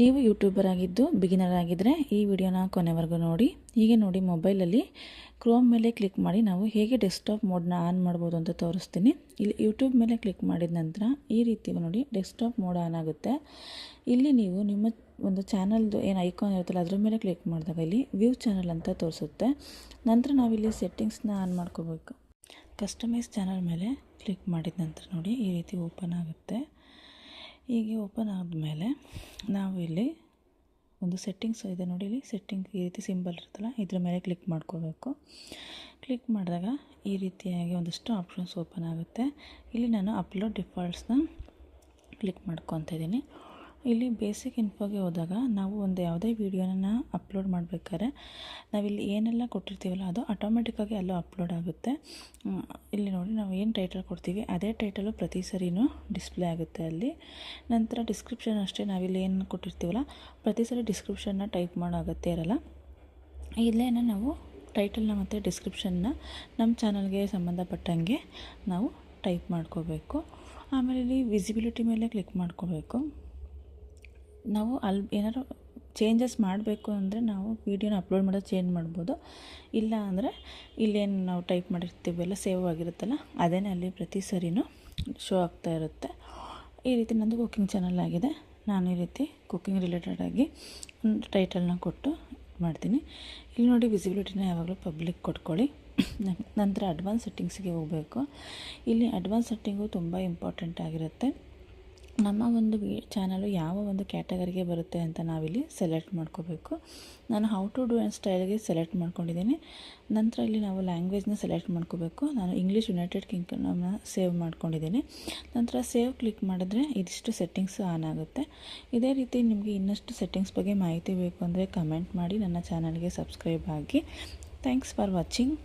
ನೀವು ಯೂಟ್ಯೂಬರ್ ಆಗಿದ್ದು ಬಿಗಿನರ್ ಆಗಿದ್ದರೆ ಈ ವಿಡಿಯೋನ ಕೊನೆವರೆಗೂ ನೋಡಿ. ಹೀಗೆ ನೋಡಿ ಮೊಬೈಲಲ್ಲಿ ಕ್ರೋಮ್ ಮೇಲೆ ಕ್ಲಿಕ್ ಮಾಡಿ ನಾವು ಹೇಗೆ ಡೆಸ್ಕ್ಟಾಪ್ ಮೋಡ್ನ ಆನ್ ಮಾಡ್ಬೋದು ಅಂತ ತೋರಿಸ್ತೀನಿ. ಇಲ್ಲಿ ಯೂಟ್ಯೂಬ್ ಮೇಲೆ ಕ್ಲಿಕ್ ಮಾಡಿದ ನಂತರ ಈ ರೀತಿ ನೋಡಿ ಡೆಸ್ಕ್ಟಾಪ್ ಮೋಡ್ ಆನ್ ಆಗುತ್ತೆ. ಇಲ್ಲಿ ನೀವು ನಿಮ್ಮ ಒಂದು ಚಾನಲ್ದು ಏನು ಐಕಾನ್ ಇರುತ್ತಲ್ಲ ಅದ್ರ ಮೇಲೆ ಕ್ಲಿಕ್ ಮಾಡಿದಾಗ ಇಲ್ಲಿ ವ್ಯೂ ಚಾನಲ್ ಅಂತ ತೋರಿಸುತ್ತೆ. ನಂತರ ನಾವಿಲ್ಲಿ ಸೆಟ್ಟಿಂಗ್ಸ್ನ ಆನ್ ಮಾಡ್ಕೋಬೇಕು. ಕಸ್ಟಮೈಸ್ ಚಾನಲ್ ಮೇಲೆ ಕ್ಲಿಕ್ ಮಾಡಿದ ನಂತರ ನೋಡಿ ಈ ರೀತಿ ಓಪನ್ ಆಗುತ್ತೆ. ಹೀಗೆ ಓಪನ್ ಆದಮೇಲೆ ನಾವು ಇಲ್ಲಿ ಒಂದು ಸೆಟ್ಟಿಂಗ್ಸ್ ಇದೆ ನೋಡಿ, ಇಲ್ಲಿ ಸೆಟ್ಟಿಂಗ್ ಈ ರೀತಿ ಸಿಂಬಲ್ ಇರುತ್ತಲ್ಲ ಇದ್ರ ಮೇಲೆ ಕ್ಲಿಕ್ ಮಾಡ್ಕೋಬೇಕು. ಕ್ಲಿಕ್ ಮಾಡಿದಾಗ ಈ ರೀತಿಯಾಗಿ ಒಂದಷ್ಟು ಆಪ್ಷನ್ಸ್ ಓಪನ್ ಆಗುತ್ತೆ. ಇಲ್ಲಿ ನಾನು ಅಪ್ಲೋಡ್ ಡಿಫಾಲ್ಟ್ಸ್ನ ಕ್ಲಿಕ್ ಮಾಡ್ಕೊತಾ ಇದ್ದೀನಿ. ಇಲ್ಲಿ ಬೇಸಿಕ್ ಇನ್ಫೋಗೆ ಹೋದಾಗ ನಾವು ಒಂದು ಯಾವುದೇ ವೀಡಿಯೋನ ಅಪ್ಲೋಡ್ ಮಾಡಬೇಕಾದ್ರೆ ನಾವಿಲ್ಲಿ ಏನೆಲ್ಲ ಕೊಟ್ಟಿರ್ತೀವಲ್ಲ ಅದು ಆಟೋಮೆಟಿಕ್ಕಾಗಿ ಅಲ್ಲೂ ಅಪ್ಲೋಡ್ ಆಗುತ್ತೆ. ಇಲ್ಲಿ ನೋಡಿ ನಾವು ಏನು ಟೈಟಲ್ ಕೊಡ್ತೀವಿ ಅದೇ ಟೈಟಲು ಪ್ರತಿ ಸರಿನೂ ಡಿಸ್ಪ್ಲೇ ಆಗುತ್ತೆ ಅಲ್ಲಿ. ನಂತರ ಡಿಸ್ಕ್ರಿಪ್ಷನ್ ಅಷ್ಟೇ, ನಾವಿಲ್ಲಿ ಏನು ಕೊಟ್ಟಿರ್ತೀವಲ್ಲ ಪ್ರತಿ ಸರಿ ಡಿಸ್ಕ್ರಿಪ್ಷನ್ನ ಟೈಪ್ ಮಾಡೋ ಅಗತ್ಯ ಇರಲ್ಲ. ಇಲ್ಲೇನ ನಾವು ಟೈಟಲ್ನ ಮತ್ತು ಡಿಸ್ಕ್ರಿಪ್ಷನ್ನ ನಮ್ಮ ಚಾನಲ್ಗೆ ಸಂಬಂಧಪಟ್ಟಂಗೆ ನಾವು ಟೈಪ್ ಮಾಡ್ಕೋಬೇಕು. ಆಮೇಲೆ ಇಲ್ಲಿ ವಿಸಿಬಿಲಿಟಿ ಮೇಲೆ ಕ್ಲಿಕ್ ಮಾಡ್ಕೋಬೇಕು. ನಾವು ಅಲ್ಲಿ ಏನಾದ್ರು ಚೇಂಜಸ್ ಮಾಡಬೇಕು ಅಂದರೆ ನಾವು ವೀಡಿಯೋನ ಅಪ್ಲೋಡ್ ಮಾಡೋದು ಚೇಂಜ್ ಮಾಡ್ಬೋದು. ಇಲ್ಲ ಅಂದರೆ ಇಲ್ಲೇನು ನಾವು ಟೈಪ್ ಮಾಡಿರ್ತೀವಿ ಎಲ್ಲ ಸೇವ್ ಆಗಿರುತ್ತಲ್ಲ ಅದೇನೇ ಅಲ್ಲಿ ಪ್ರತಿ ಸರಿನೂ ಶೋ ಆಗ್ತಾ ಇರುತ್ತೆ. ಈ ರೀತಿ ನಂದು ಕುಕ್ಕಿಂಗ್ ಚಾನಲ್ ಆಗಿದೆ. ನಾನು ಈ ರೀತಿ ಕುಕ್ಕಿಂಗ್ ರಿಲೇಟೆಡಾಗಿ ಒಂದು ಟೈಟಲ್ನ ಕೊಟ್ಟು ಮಾಡ್ತೀನಿ. ಇಲ್ಲಿ ನೋಡಿ ವಿಸಿಬಿಲಿಟಿನ ಯಾವಾಗಲೂ ಪಬ್ಲಿಕ್ ಕೊಟ್ಕೊಳ್ಳಿ. ನಂತರ ಅಡ್ವಾನ್ಸ್ ಸೆಟ್ಟಿಂಗ್ಸಿಗೆ ಹೋಗಬೇಕು. ಇಲ್ಲಿ ಅಡ್ವಾನ್ಸ್ ಸೆಟ್ಟಿಂಗು ತುಂಬ ಇಂಪಾರ್ಟೆಂಟ್ ಆಗಿರುತ್ತೆ. ನಮ್ಮ ಒಂದು ಚಾನಲು ಯಾವ ಒಂದು ಕ್ಯಾಟಗರಿಗೆ ಬರುತ್ತೆ ಅಂತ ನಾವಿಲ್ಲಿ ಸೆಲೆಕ್ಟ್ ಮಾಡ್ಕೋಬೇಕು. ನಾನು ಹೌ ಟು ಡೂ ಆ್ಯಂಡ್ ಸ್ಟೈಲ್ಗೆ ಸೆಲೆಕ್ಟ್ ಮಾಡ್ಕೊಂಡಿದ್ದೀನಿ. ನಂತರ ಇಲ್ಲಿ ನಾವು ಲ್ಯಾಂಗ್ವೇಜ್ನ ಸೆಲೆಕ್ಟ್ ಮಾಡ್ಕೋಬೇಕು. ನಾನು ಇಂಗ್ಲೀಷ್ ಯುನೈಟೆಡ್ ಕಿಂಗ್ಡಮ್ನ ಸೇವ್ ಮಾಡ್ಕೊಂಡಿದ್ದೀನಿ. ನಂತರ ಸೇವ್ ಕ್ಲಿಕ್ ಮಾಡಿದ್ರೆ ಇದಿಷ್ಟು ಸೆಟ್ಟಿಂಗ್ಸ್ ಆನ್ ಆಗುತ್ತೆ. ಇದೇ ರೀತಿ ನಿಮಗೆ ಇನ್ನಷ್ಟು ಸೆಟ್ಟಿಂಗ್ಸ್ ಬಗ್ಗೆ ಮಾಹಿತಿ ಬೇಕು ಅಂದರೆ ಕಮೆಂಟ್ ಮಾಡಿ, ನನ್ನ ಚಾನಲ್ಗೆ ಸಬ್ಸ್ಕ್ರೈಬ್ ಆಗಿ. Thanks for watching.